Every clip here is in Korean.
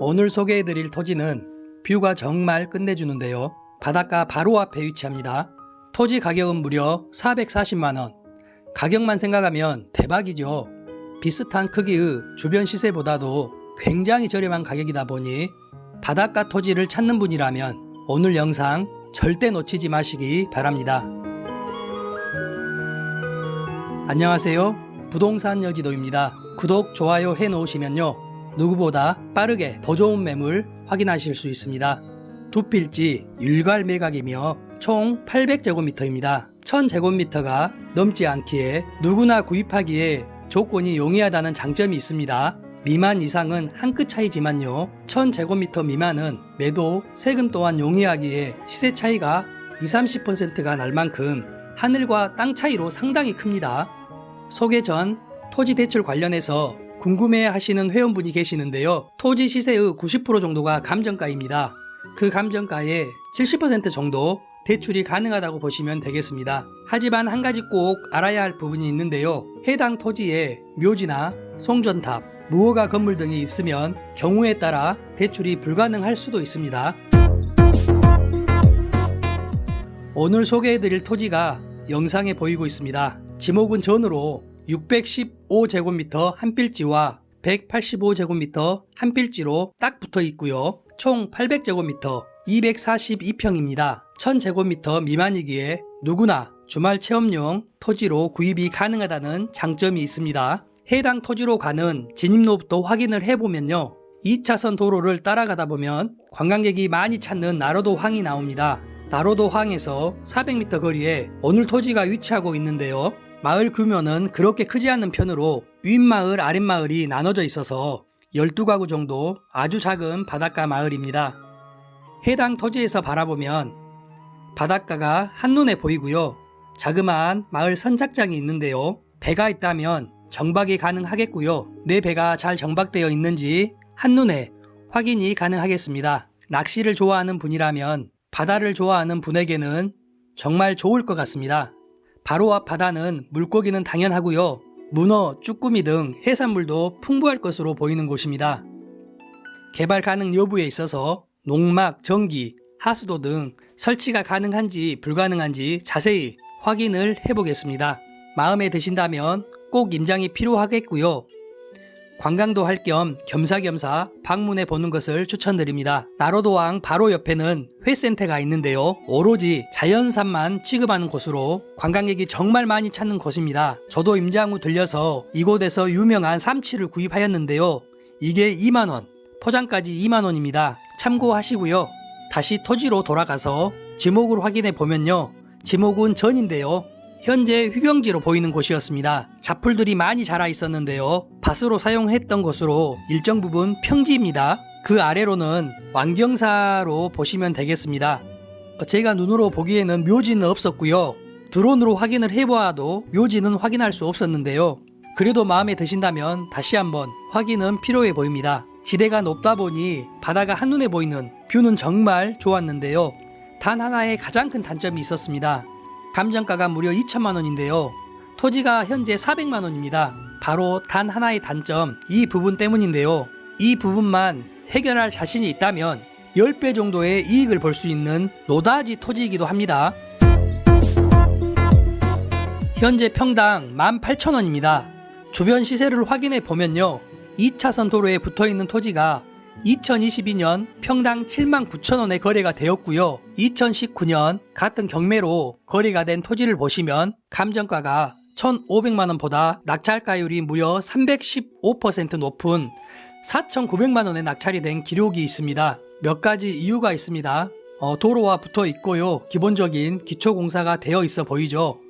오늘 소개해드릴 토지는 뷰가 정말 끝내주는데요. 바닷가 바로 앞에 위치합니다. 토지 가격은 무려 440만원. 가격만 생각하면 대박이죠. 비슷한 크기의 주변 시세보다도 굉장히 저렴한 가격이다 보니 바닷가 토지를 찾는 분이라면 오늘 영상 절대 놓치지 마시기 바랍니다. 안녕하세요. 부동산 여지도입니다. 구독, 좋아요 해 놓으시면요, 누구보다 빠르게 더 좋은 매물 확인하실 수 있습니다. 두 필지 일괄 매각이며 총 800제곱미터입니다. 1000제곱미터가 넘지 않기에 누구나 구입하기에 조건이 용이하다는 장점이 있습니다. 미만 이상은 한 끗 차이지만요, 1000제곱미터 미만은 매도, 세금 또한 용이하기에 시세 차이가 20-30%가 날 만큼 하늘과 땅 차이로 상당히 큽니다. 소개 전 토지 대출 관련해서 궁금해 하시는 회원분이 계시는데요. 토지 시세의 90% 정도가 감정가입니다. 그 감정가의 70% 정도 대출이 가능하다고 보시면 되겠습니다. 하지만 한 가지 꼭 알아야 할 부분이 있는데요. 해당 토지에 묘지나 송전탑, 무허가 건물 등이 있으면 경우에 따라 대출이 불가능할 수도 있습니다. 오늘 소개해드릴 토지가 영상에 보이고 있습니다. 지목은 전으로 615제곱미터 한 필지와 185제곱미터 한 필지로 딱 붙어 있고요. 총 800제곱미터 242평입니다. 1000제곱미터 미만이기에 누구나 주말 체험용 토지로 구입이 가능하다는 장점이 있습니다. 해당 토지로 가는 진입로부터 확인을 해보면요, 2차선 도로를 따라가다 보면 관광객이 많이 찾는 나로도 황이 나옵니다. 나로도 황에서 400m 거리에 오늘 토지가 위치하고 있는데요. 마을 규모는 그렇게 크지 않은 편으로 윗마을 아랫마을이 나눠져 있어서 12가구 정도 아주 작은 바닷가 마을입니다. 해당 토지에서 바라보면 바닷가가 한눈에 보이고요. 자그마한 마을 선착장이 있는데요. 배가 있다면 정박이 가능하겠고요. 내 배가 잘 정박되어 있는지 한눈에 확인이 가능하겠습니다. 낚시를 좋아하는 분이라면 바다를 좋아하는 분에게는 정말 좋을 것 같습니다. 바로 앞 바다는 물고기는 당연하고요, 문어, 쭈꾸미 등 해산물도 풍부할 것으로 보이는 곳입니다. 개발 가능 여부에 있어서 농막, 전기, 하수도 등 설치가 가능한지 불가능한지 자세히 확인을 해보겠습니다. 마음에 드신다면 꼭 임장이 필요하겠고요. 관광도 할 겸 겸사겸사 방문해 보는 것을 추천드립니다. 나로도왕 바로 옆에는 회센터가 있는데요. 오로지 자연산만 취급하는 곳으로 관광객이 정말 많이 찾는 곳입니다. 저도 임장 후 들려서 이곳에서 유명한 삼치를 구입하였는데요. 이게 2만원, 포장까지 2만원입니다. 참고하시고요. 다시 토지로 돌아가서 지목을 확인해 보면요, 지목은 전인데요, 현재 휴경지로 보이는 곳이었습니다. 잡풀들이 많이 자라 있었는데요, 밭으로 사용했던 곳으로 일정 부분 평지입니다. 그 아래로는 완경사로 보시면 되겠습니다. 제가 눈으로 보기에는 묘지는 없었고요. 드론으로 확인을 해보아도 묘지는 확인할 수 없었는데요. 그래도 마음에 드신다면 다시 한번 확인은 필요해 보입니다. 지대가 높다 보니 바다가 한눈에 보이는 뷰는 정말 좋았는데요. 단 하나의 가장 큰 단점이 있었습니다. 감정가가 무려 2천만원인데요. 토지가 현재 400만원입니다. 바로 단 하나의 단점, 이 부분 때문인데요. 이 부분만 해결할 자신이 있다면 10배 정도의 이익을 볼 수 있는 노다지 토지이기도 합니다. 현재 평당 18,000원입니다. 주변 시세를 확인해 보면요, 2차선 도로에 붙어있는 토지가 2022년 평당 79,000원에 거래가 되었고요. 2019년 같은 경매로 거래가 된 토지를 보시면 감정가가 1,500만원보다 낙찰가율이 무려 315% 높은 4,900만원에 낙찰이 된 기록이 있습니다. 몇 가지 이유가 있습니다. 도로와 붙어 있고요. 기본적인 기초공사가 되어 있어 보이죠.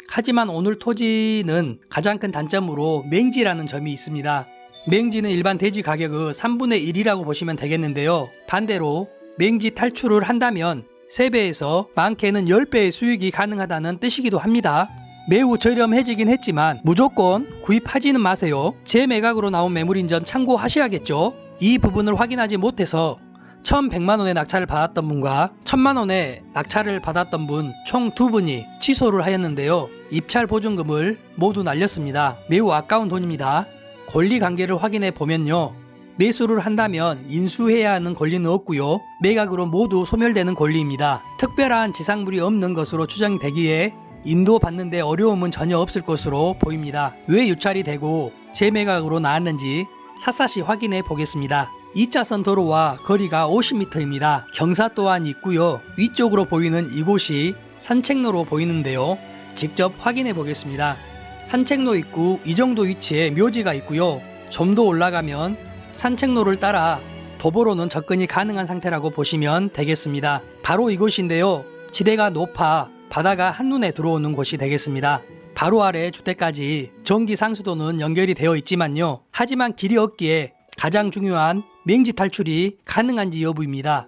하지만 오늘 토지는 가장 큰 단점으로 맹지라는 점이 있습니다. 맹지는 일반 대지 가격의 3분의 1이라고 보시면 되겠는데요. 반대로 맹지 탈출을 한다면 3배에서 많게는 10배의 수익이 가능하다는 뜻이기도 합니다. 매우 저렴해지긴 했지만 무조건 구입하지는 마세요. 재매각으로 나온 매물인 점 참고하셔야겠죠. 이 부분을 확인하지 못해서 1,100만원의 낙찰을 받았던 분과 1,000만원의 낙찰을 받았던 분 총 2분이 취소를 하였는데요. 입찰 보증금을 모두 날렸습니다. 매우 아까운 돈입니다. 권리관계를 확인해 보면요, 매수를 한다면 인수해야 하는 권리는 없고요. 매각으로 모두 소멸되는 권리입니다. 특별한 지상물이 없는 것으로 추정이 되기에 인도받는 데 어려움은 전혀 없을 것으로 보입니다. 왜 유찰이 되고 재매각으로 나왔는지 샅샅이 확인해 보겠습니다. 2차선 도로와 거리가 50m입니다. 경사 또한 있고요. 위쪽으로 보이는 이곳이 산책로로 보이는데요. 직접 확인해 보겠습니다. 산책로 입구 이 정도 위치에 묘지가 있고요. 좀 더 올라가면 산책로를 따라 도보로는 접근이 가능한 상태라고 보시면 되겠습니다. 바로 이곳인데요. 지대가 높아 바다가 한눈에 들어오는 곳이 되겠습니다. 바로 아래 주택까지 전기 상수도는 연결이 되어 있지만요. 하지만 길이 없기에 가장 중요한 맹지 탈출이 가능한지 여부입니다.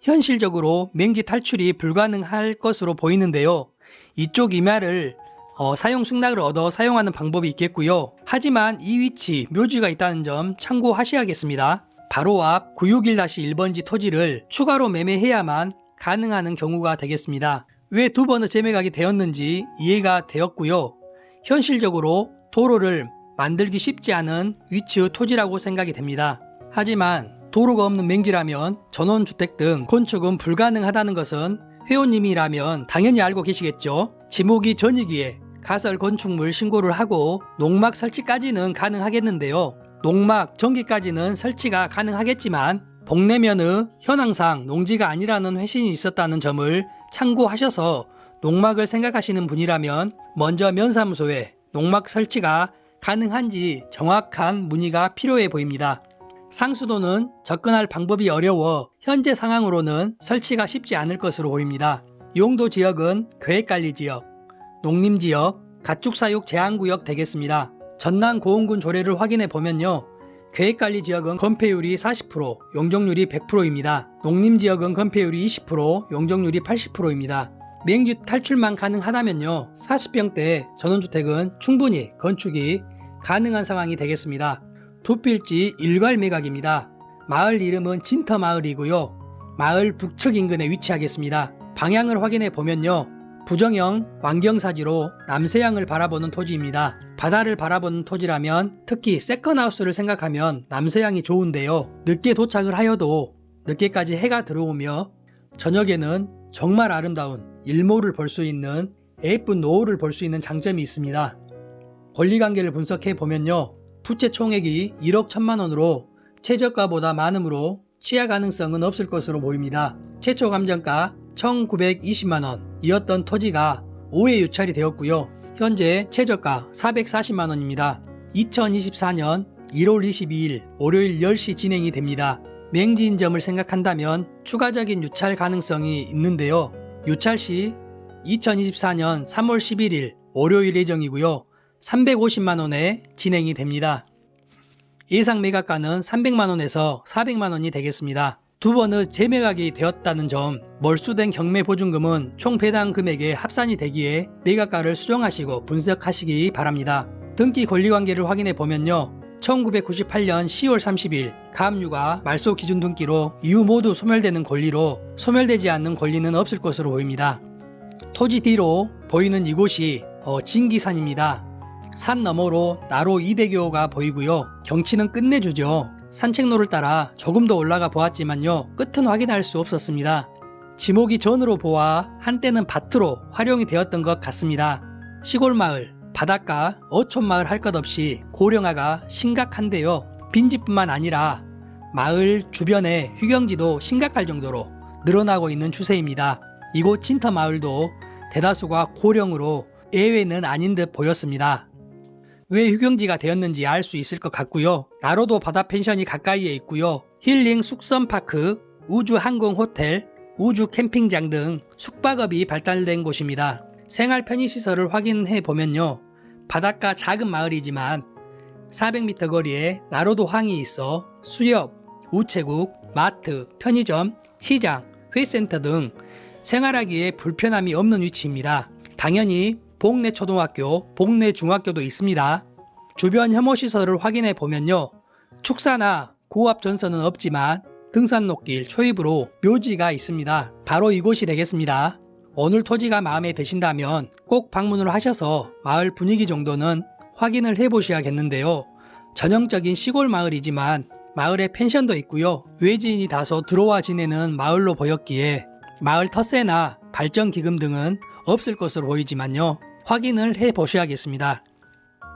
현실적으로 맹지 탈출이 불가능할 것으로 보이는데요. 이쪽 임야를 사용 승낙을 얻어 사용하는 방법이 있겠고요. 하지만 이 위치 묘지가 있다는 점 참고하셔야겠습니다. 바로 앞 961-1번지 토지를 추가로 매매해야만 가능한 경우가 되겠습니다. 왜 두 번의 재매각이 되었는지 이해가 되었고요. 현실적으로 도로를 만들기 쉽지 않은 위치의 토지라고 생각이 됩니다. 하지만 도로가 없는 맹지라면 전원주택 등 건축은 불가능하다는 것은 회원님이라면 당연히 알고 계시겠죠. 지목이 전이기에 가설 건축물 신고를 하고 농막 설치까지는 가능하겠는데요. 농막 전기까지는 설치가 가능하겠지만 복내면의 현황상 농지가 아니라는 회신이 있었다는 점을 참고하셔서 농막을 생각하시는 분이라면 먼저 면사무소에 농막 설치가 가능한지 정확한 문의가 필요해 보입니다. 상수도는 접근할 방법이 어려워 현재 상황으로는 설치가 쉽지 않을 것으로 보입니다. 용도 지역은 계획관리지역, 농림지역, 가축사육 제한구역 되겠습니다. 전남 고흥군 조례를 확인해 보면요. 계획관리지역은 건폐율이 40%, 용적률이 100%입니다. 농림지역은 건폐율이 20%, 용적률이 80%입니다. 맹지 탈출만 가능하다면요. 40평대 전원주택은 충분히 건축이 가능한 상황이 되겠습니다. 두 필지 일괄 매각입니다. 마을 이름은 진터마을이고요. 마을 북측 인근에 위치하겠습니다. 방향을 확인해 보면요. 부정형 완경사지로 남서향을 바라보는 토지입니다. 바다를 바라보는 토지라면 특히 세컨하우스를 생각하면 남서향이 좋은데요. 늦게 도착을 하여도 늦게까지 해가 들어오며 저녁에는 정말 아름다운 일몰을 볼 수 있는 예쁜 노을을 볼 수 있는 장점이 있습니다. 권리관계를 분석해 보면요. 부채 총액이 1억 1천만 원으로 최저가보다 많으므로 취하 가능성은 없을 것으로 보입니다. 최초 감정가 1920만 원이었던 토지가 5회 유찰이 되었고요. 현재 최저가 440만 원입니다. 2024년 1월 22일 월요일 10시 진행이 됩니다. 맹지인 점을 생각한다면 추가적인 유찰 가능성이 있는데요. 유찰 시 2024년 3월 11일 월요일 예정이고요. 350만원에 진행이 됩니다. 예상 매각가는 300만원에서 400만원이 되겠습니다. 두 번의 재매각이 되었다는 점, 몰수된 경매보증금은 총 배당 금액에 합산이 되기에 매각가를 수정하시고 분석하시기 바랍니다. 등기 권리관계를 확인해 보면요. 1998년 10월 30일 가압류가 말소 기준 등기로 이후 모두 소멸되는 권리로 소멸되지 않는 권리는 없을 것으로 보입니다. 토지 뒤로 보이는 이곳이 진기산입니다. 산 너머로 나로 이대교가 보이고요. 경치는 끝내주죠. 산책로를 따라 조금 더 올라가 보았지만요. 끝은 확인할 수 없었습니다. 지목이 전으로 보아 한때는 밭으로 활용이 되었던 것 같습니다. 시골마을, 바닷가, 어촌마을 할 것 없이 고령화가 심각한데요. 빈집뿐만 아니라 마을 주변의 휴경지도 심각할 정도로 늘어나고 있는 추세입니다. 이곳 진터마을도 대다수가 고령으로 예외는 아닌 듯 보였습니다. 왜 휴경지가 되었는지 알 수 있을 것 같고요. 나로도 바다 펜션이 가까이에 있고요. 힐링 숙선파크, 우주항공호텔, 우주 캠핑장 등 숙박업이 발달된 곳입니다. 생활 편의시설을 확인해 보면요. 바닷가 작은 마을이지만 400m 거리에 나로도 항이 있어 수협, 우체국, 마트, 편의점, 시장, 회센터 등 생활하기에 불편함이 없는 위치입니다. 당연히 복내 초등학교, 복내 중학교도 있습니다. 주변 혐오시설을 확인해 보면요. 축사나 고압 전선은 없지만 등산로길 초입으로 묘지가 있습니다. 바로 이곳이 되겠습니다. 오늘 토지가 마음에 드신다면 꼭 방문을 하셔서 마을 분위기 정도는 확인을 해 보셔야겠는데요. 전형적인 시골 마을이지만 마을에 펜션도 있고요. 외지인이 다소 들어와 지내는 마을로 보였기에 마을 텃세나 발전기금 등은 없을 것으로 보이지만요. 확인을 해 보셔야겠습니다.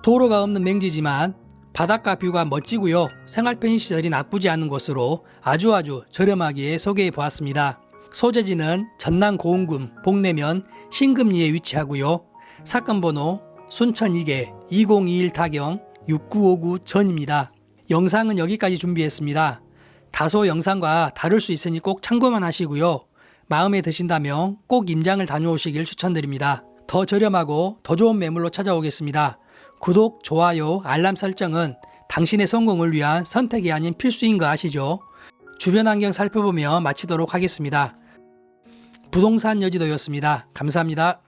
도로가 없는 맹지지만 바닷가 뷰가 멋지고요. 생활 편의시설이 나쁘지 않은 곳으로 아주 저렴하게 소개해 보았습니다. 소재지는 전남 고흥군 복내면 신금리에 위치하고요. 사건 번호 순천 2개 2021 타경 6959 전입니다. 영상은 여기까지 준비했습니다. 다소 영상과 다를 수 있으니 꼭 참고만 하시고요. 마음에 드신다면 꼭 임장을 다녀오시길 추천드립니다. 더 저렴하고 더 좋은 매물로 찾아오겠습니다. 구독, 좋아요, 알람 설정은 당신의 성공을 위한 선택이 아닌 필수인 거 아시죠? 주변 환경 살펴보며 마치도록 하겠습니다. 부동산 여지도였습니다. 감사합니다.